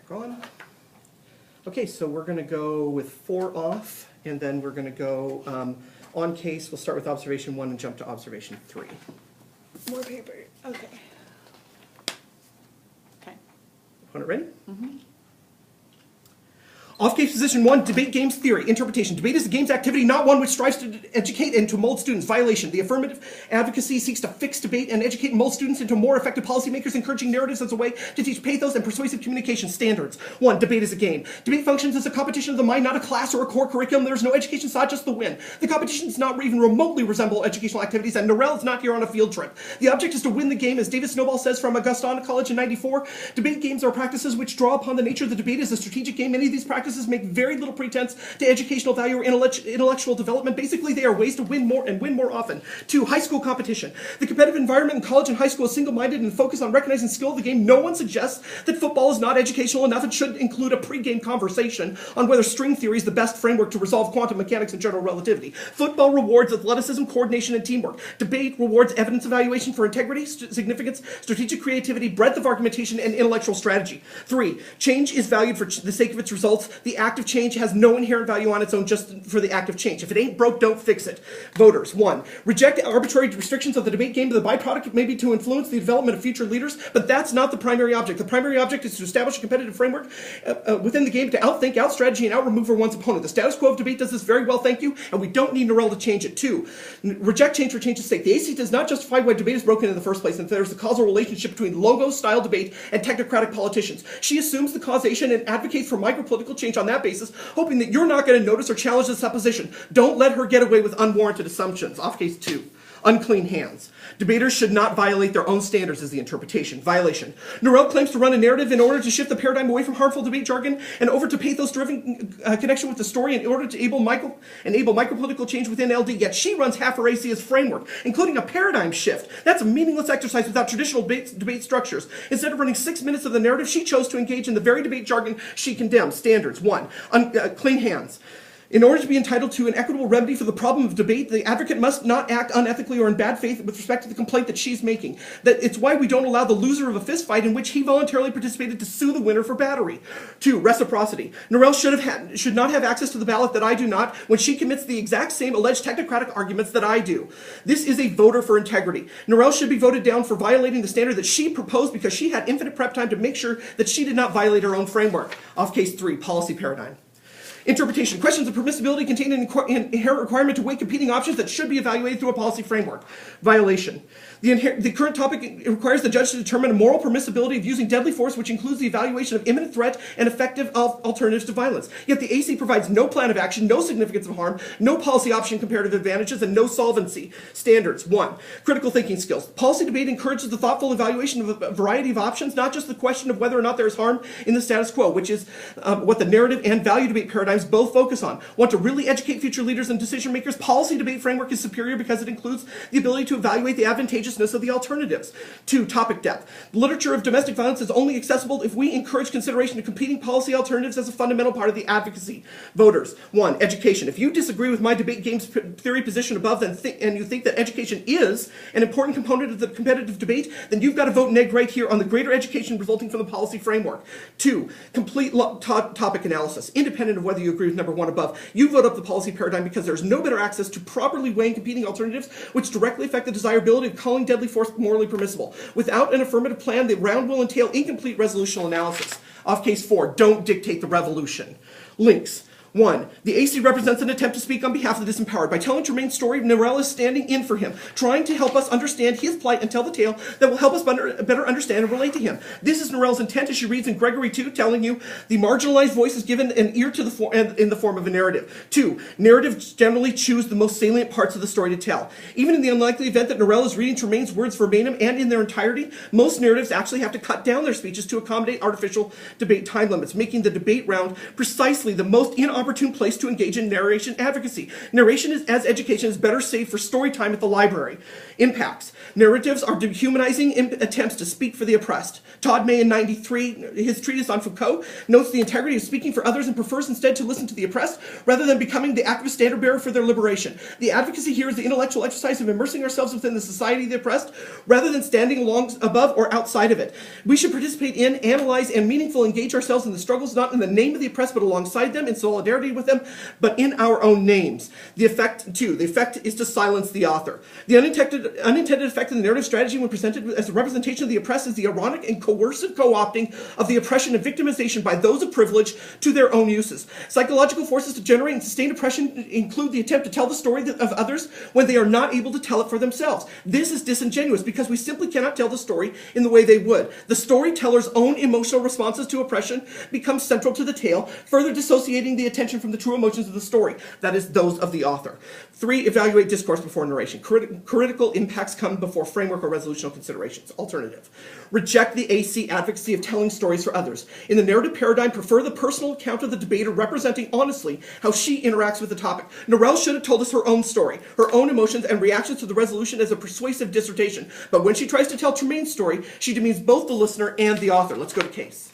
back on. Okay, so we're going to go with 4 off, and then we're going to go on case. We'll start with observation 1 and jump to observation 3. More paper. Okay. Okay. Want it ready? Mm-hmm. Off-case position 1, debate games theory, interpretation. Debate is a games activity, not one which strives to educate and to mold students. Violation. The affirmative advocacy seeks to fix debate and educate and mold students into more effective policymakers, encouraging narratives as a way to teach pathos and persuasive communication standards. 1, debate is a game. Debate functions as a competition of the mind, not a class or a core curriculum. There is no education sought, just the win. The competition does not even remotely resemble educational activities, and Nirel is not here on a field trip. The object is to win the game, as David Snowball says from Augustana College in '94. Debate games are practices which draw upon the nature of the debate as a strategic game. Many of these practices make very little pretense to educational value or intellectual development. Basically, they are ways to win more and win more often. 2, high school competition. The competitive environment in college and high school is single-minded and focused on recognizing skill of the game. No one suggests that football is not educational enough. It should include a pre-game conversation on whether string theory is the best framework to resolve quantum mechanics and general relativity. Football rewards athleticism, coordination, and teamwork. Debate rewards evidence evaluation for integrity, significance, strategic creativity, breadth of argumentation, and intellectual strategy. 3, change is valued for the sake of its results. The act of change has no inherent value on its own, just for the act of change. If it ain't broke, don't fix it. Voters. 1, reject arbitrary restrictions of the debate game. The byproduct may be to influence the development of future leaders, but that's not the primary object. The primary object is to establish a competitive framework within the game to outthink, outstrategy, and outmaneuver one's opponent. The status quo of debate does this very well, thank you, and we don't need Nirel to change it. 2, reject change for change's sake. The AC does not justify why debate is broken in the first place, and there's a causal relationship between logo-style debate and technocratic politicians. She assumes the causation and advocates for micropolitical change on that basis, hoping that you're not going to notice or challenge the supposition. Don't let her get away with unwarranted assumptions. Off case 2. Unclean hands. Debaters should not violate their own standards is the interpretation. Violation. Nirel claims to run a narrative in order to shift the paradigm away from harmful debate jargon and over to pathos-driven connection with the story in order to enable micropolitical change within LD, yet she runs half her AC's framework, including a paradigm shift. That's a meaningless exercise without traditional debate structures. Instead of running 6 minutes of the narrative, she chose to engage in the very debate jargon she condemns. Standards. 1, clean hands. In order to be entitled to an equitable remedy for the problem of debate, the advocate must not act unethically or in bad faith with respect to the complaint that she's making. It's why we don't allow the loser of a fist fight in which he voluntarily participated to sue the winner for battery. 2, reciprocity. Nirel should not have access to the ballot that I do not when she commits the exact same alleged technocratic arguments that I do. This is a voter for integrity. Nirel should be voted down for violating the standard that she proposed because she had infinite prep time to make sure that she did not violate her own framework. Off case 3, policy paradigm. Interpretation. Questions of permissibility contain an inherent requirement to weigh competing options that should be evaluated through a policy framework. Violation. The current topic requires the judge to determine a moral permissibility of using deadly force, which includes the evaluation of imminent threat and effective alternatives to violence. Yet the AC provides no plan of action, no significance of harm, no policy option comparative advantages, and no solvency. Standards. 1, critical thinking skills. Policy debate encourages the thoughtful evaluation of a variety of options, not just the question of whether or not there is harm in the status quo, which is what the narrative and value debate paradigms both focus on. Want to really educate future leaders and decision makers? Policy debate framework is superior because it includes the ability to evaluate the advantageousness of the alternatives. 2, topic depth. The literature of domestic violence is only accessible if we encourage consideration of competing policy alternatives as a fundamental part of the advocacy. Voters. 1, education. If you disagree with my debate games theory position above and you think that education is an important component of the competitive debate, then you've got to vote neg right here on the greater education resulting from the policy framework. 2, complete topic analysis. Independent of whether you agree with number 1 above, you vote up the policy paradigm because there's no better access to properly weighing competing alternatives which directly affect the desirability of calling deadly force morally permissible. Without an affirmative plan, the round will entail incomplete resolutional analysis. Off case 4, don't dictate the revolution. Links. 1, the AC represents an attempt to speak on behalf of the disempowered. By telling Jermaine's story, Nirel is standing in for him, trying to help us understand his plight and tell the tale that will help us better understand and relate to him. This is Nirel's intent as she reads in Gregory 2, telling you the marginalized voice is given an ear to in the form of a narrative. 2, narratives generally choose the most salient parts of the story to tell. Even in the unlikely event that Nirel is reading Jermaine's words verbatim and in their entirety, most narratives actually have to cut down their speeches to accommodate artificial debate time limits, making the debate round precisely the most inopportune inopportune place to engage in narration advocacy. Narration as education is better saved for story time at the library. Impacts. Narratives are dehumanizing attempts to speak for the oppressed. Todd May in 93, his treatise on Foucault, notes the integrity of speaking for others and prefers instead to listen to the oppressed rather than becoming the activist standard bearer for their liberation. The advocacy here is the intellectual exercise of immersing ourselves within the society of the oppressed rather than standing along above or outside of it. We should participate in, analyze, and meaningfully engage ourselves in the struggles not in the name of the oppressed but alongside them, in solidarity with them, but in our own names. The effect is to silence the author. The unintended effect of the narrative strategy when presented as a representation of the oppressed is the ironic and coercive co-opting of the oppression and victimization by those of privilege to their own uses. Psychological forces to generate and sustain oppression include the attempt to tell the story of others when they are not able to tell it for themselves. This is disingenuous because we simply cannot tell the story in the way they would. The storyteller's own emotional responses to oppression become central to the tale, further dissociating the attention from the true emotions of the story, that is, those of the author. 3, evaluate discourse before narration. Critical impacts come before framework or resolutional considerations. Alternative. Reject the AC advocacy of telling stories for others. In the narrative paradigm, prefer the personal account of the debater representing honestly how she interacts with the topic. Nirel should have told us her own story, her own emotions and reactions to the resolution as a persuasive dissertation. But when she tries to tell Tremaine's story, she demeans both the listener and the author. Let's go to case.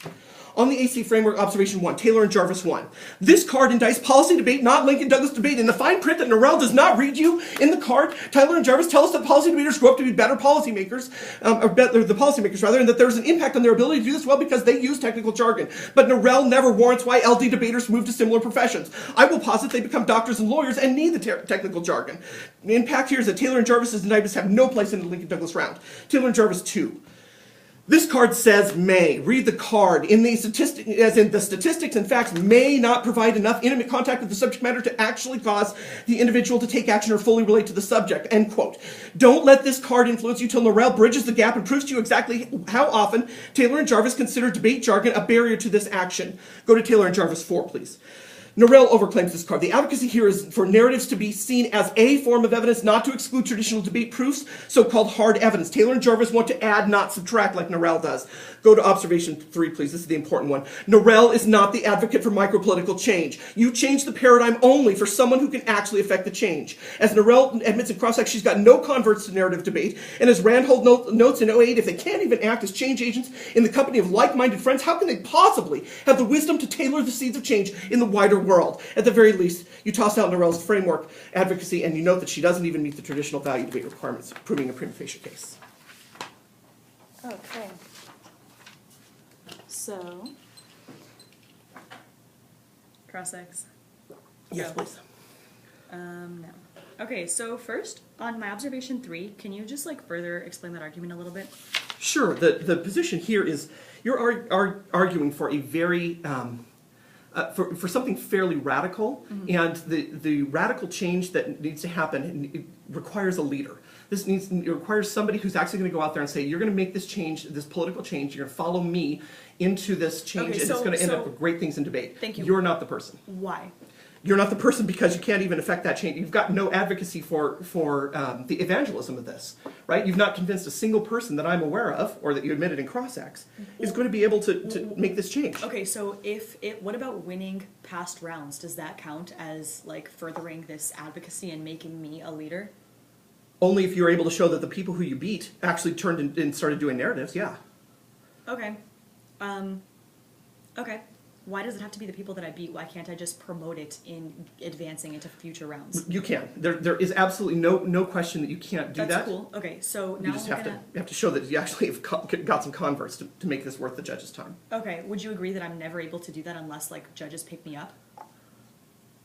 On the AC framework, observation 1, Taylor and Jarvis 1. This card indicts policy debate, not Lincoln Douglas debate. In the fine print that Nirel does not read you in the card, Tyler and Jarvis tell us that policy debaters grow up to be better policymakers, the policymakers rather, and that there's an impact on their ability to do this well because they use technical jargon. But Nirel never warrants why LD debaters move to similar professions. I will posit they become doctors and lawyers and need the technical jargon. The impact here is that Taylor and Jarvis's indictments have no place in the Lincoln Douglas round. Taylor and Jarvis 2. This card says may. Read the card. In the statistics and facts may not provide enough intimate contact with the subject matter to actually cause the individual to take action or fully relate to the subject. End quote. Don't let this card influence you till Nirel bridges the gap and proves to you exactly how often Taylor and Jarvis consider debate jargon a barrier to this action. Go to Taylor and Jarvis 4, please. Nirel overclaims this card. The advocacy here is for narratives to be seen as a form of evidence, not to exclude traditional debate proofs, so-called hard evidence. Taylor and Jarvis want to add, not subtract, like Nirel does. Go to observation 3, please. This is the important one. Nirel is not the advocate for micropolitical change. You change the paradigm only for someone who can actually affect the change. As Nirel admits in Crosscheck, she's got no converts to narrative debate, and as Randhold notes in '08, if they can't even act as change agents in the company of like-minded friends, how can they possibly have the wisdom to tailor the seeds of change in the wider world? At the very least, you toss out Nirel's framework advocacy, and you note that she doesn't even meet the traditional value debate requirements, proving a prima facie case. Okay. So, cross-X. Yes, please. No. Okay, so first, on my observation 3, can you just further explain that argument a little bit? Sure. The position here is you're arguing for a very for something fairly radical, and the radical change that needs to happen it requires a leader. It requires somebody who's actually going to go out there and say, you're going to make this change, this political change, you're going to follow me into this change, and it's going to end up with great things in debate. Thank you. You're not the person. Why? You're not the person because you can't even affect that change. You've got no advocacy for the evangelism of this, right? You've not convinced a single person that I'm aware of, or that you admitted in Crosschex, is going to be able to make this change. Okay, so what about winning past rounds? Does that count as furthering this advocacy and making me a leader? Only if you're able to show that the people who you beat actually turned and started doing narratives, yeah. Okay. Okay. Why does it have to be the people that I beat? Why can't I just promote it in advancing into future rounds? You can. There is absolutely no question that you can't do that. That's cool. Okay, so now you just have to show that you actually have got some converts to make this worth the judge's time. Okay, would you agree that I'm never able to do that unless judges pick me up?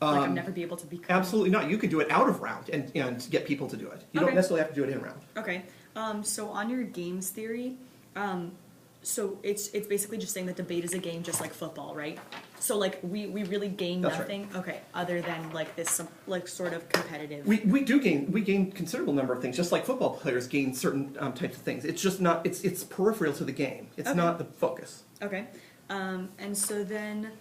I'm never be able to be. Absolutely not. You can do it out of round and get people to do it. You don't necessarily have to do it in round. Okay. So on your games theory, so it's basically just saying that debate is a game just like football, right? So we really gain That's nothing. Right. Okay, other than this sort of competitive. We gain considerable number of things, just like football players gain certain types of things. It's just not it's peripheral to the game. It's not the focus. Okay. And so then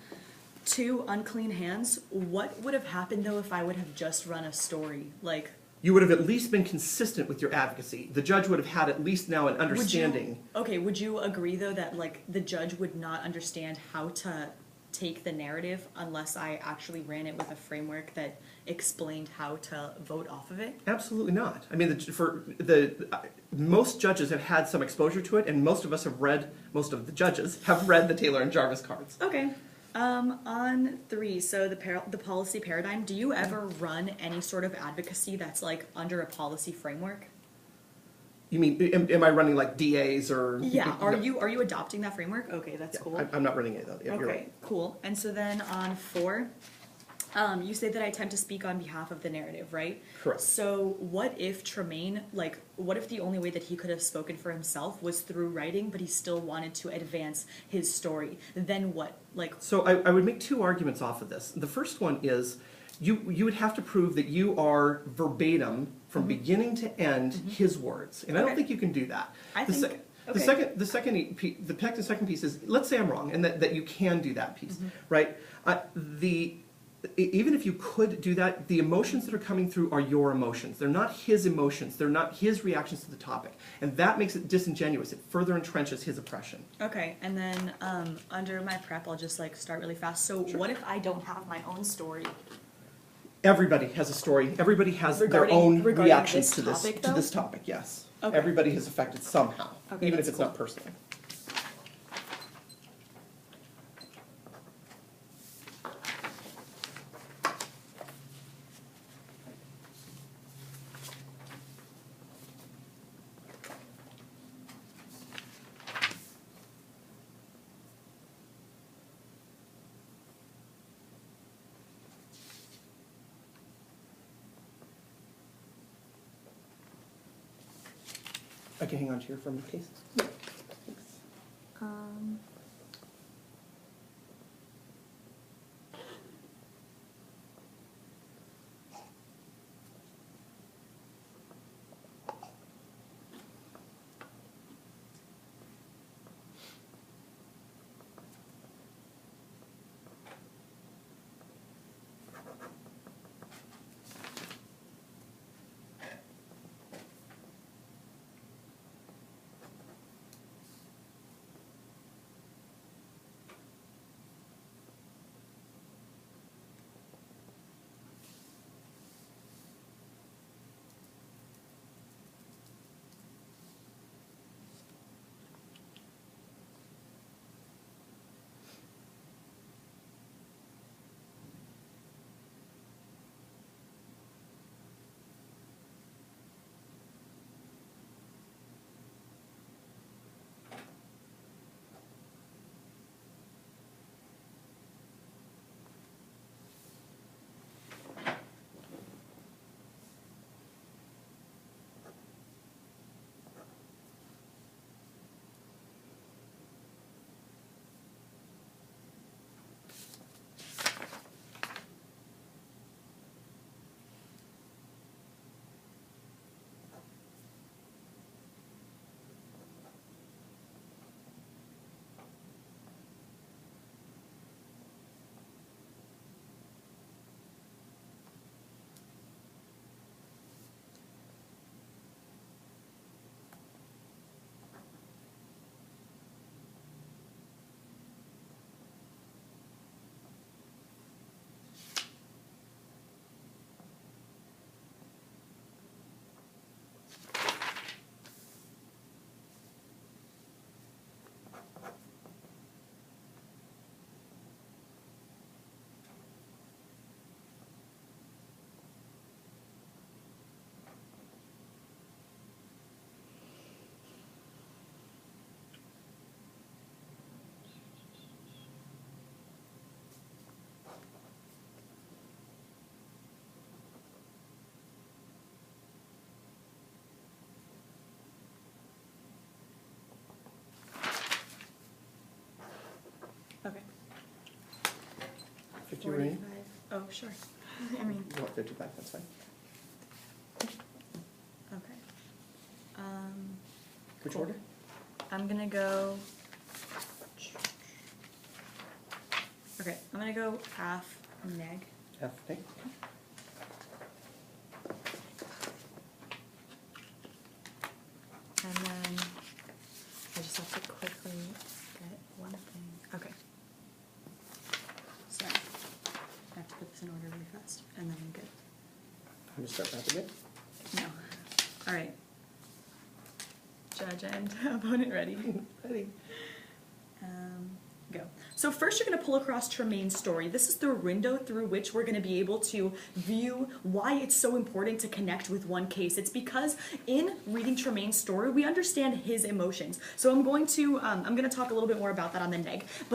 2, unclean hands. What would have happened though if I would have just run a story You would have at least been consistent with your advocacy. The judge would have had at least now an understanding. Would you agree though that the judge would not understand how to take the narrative unless I actually ran it with a framework that explained how to vote off of it? Absolutely not. I mean, most judges have had some exposure to it, and most of the judges have read the Taylor and Jarvis cards. Okay. On 3, so the policy paradigm, do you ever run any sort of advocacy that's like under a policy framework? You mean, am I running like DAs or? Yeah. Are No. you adopting that framework? Okay, that's Yeah, cool. I'm not running any of those. Yeah, you're Okay, right. cool. And so then on 4, you say that I tend to speak on behalf of the narrative, right? Correct. So what if Tremaine, like, what if the only way that he could have spoken for himself was through writing, but he still wanted to advance his story? Then what? Like, So I would make 2 arguments off of this. The first one is you would have to prove that you are verbatim from beginning to end his words, and I don't Okay. think you can do that. I the think- sec- okay. the second piece is, let's say I'm wrong and that you can do that piece, right? Even if you could do that, the emotions that are coming through are your emotions. They're not his emotions. They're not his reactions to the topic. And that makes it disingenuous. It further entrenches his oppression. okay, and then under my prep, I'll just like start really fast. So what if I don't have my own story? Everybody has a story. Everybody has their Regarding- own regarding reactions this to this topic, to though? this topic. Yes, Okay. everybody is affected somehow, Okay, even if that's it's cool. not personally. I can hang on to your from case. Thanks. Okay. 50 remaining? Oh, sure. I mean, You want 55? That's fine. okay. Which Cool. order? I'm gonna go. Okay, I'm gonna go half neg. F. Okay. And then I just have to quickly get one thing. Okay. I'm gonna start mapping it. No. All right. Judge and opponent ready. Ready. Go. So first you're going to pull across Tremaine's story. This is the window through which we're going to be able to view why it's so important to connect with one case. It's because in reading Tremaine's story, we understand his emotions. So I'm going to talk a little bit more about that on the neg. But